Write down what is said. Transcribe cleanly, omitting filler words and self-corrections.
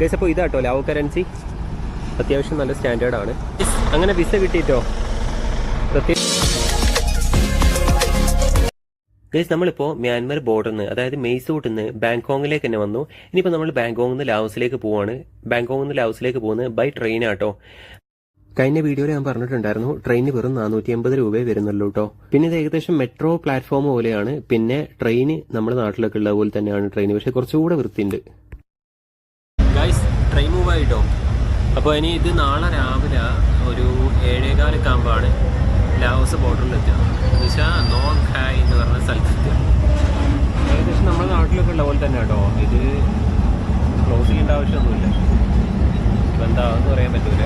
Guys അപ്പോൾ ഇതാട്ടോ Lao currency, അത്യാവശ്യം നല്ല സ്റ്റാൻഡേർഡാണ്. അങ്ങനെ വിസ കിട്ടിയിട്ടോ പ്രത്യേകിച്ച്. ഗൈസ് നമ്മളിപ്പോൾ മ്യാൻമർ ബോർഡറിൽ നിന്ന്, അതായത് മെയ്സൂട്ടിൽ നിന്ന് ബാങ്കോങ്ങിലേക്ക് തന്നെ വന്നു. ഇനിയിപ്പോൾ നമ്മൾ ബാങ്കോങ്ങിൽ നിന്ന് ലാവോസിലേക്ക് പോവാണ്. ബാങ്കോങ്ങിൽ നിന്ന് ലാവോസിലേക്ക് പോകുന്നത് ബൈ ട്രെയിനാട്ടോ. കഴിഞ്ഞ വീഡിയോയിൽ ഞാൻ പറഞ്ഞിട്ടുണ്ടായിരുന്നു ട്രെയിന് വെറും 450 രൂപയെ വരുന്നുള്ളൂ കേട്ടോ. പിന്നെ ഇത് ഏകദേശം മെട്രോ പ്ലാറ്റ്ഫോം പോലെയാണ്. പിന്നെ ട്രെയിന് നമ്മുടെ നാട്ടിലൊക്കെ ഉള്ള പോലെ തന്നെയാണ് ട്രെയിൻ, പക്ഷെ കുറച്ചുകൂടെ വൃത്തിയുണ്ട്. ഗൈസ് ട്രെയിൻ മൂവ് ആയിട്ടോ. അപ്പോൾ ഇനി ഇത് നാളെ രാവിലെ ഒരു 7:15 ആകുമ്പോഴാണ് ലാവോസ് ബോർഡറിൽ എത്തുക. എന്ന് വെച്ചാൽ നോങ് ഹായ് എന്ന് പറഞ്ഞ സ്ഥലത്തെത്തുക. ഏകദേശം നമ്മുടെ നാട്ടിലൊക്കെ ഉള്ള പോലെ തന്നെ കേട്ടോ. ഇത് ക്ലോസ് ചെയ്യേണ്ട ആവശ്യമൊന്നുമില്ല. ഇപ്പം എന്താണെന്ന് പറയാൻ പറ്റൂല.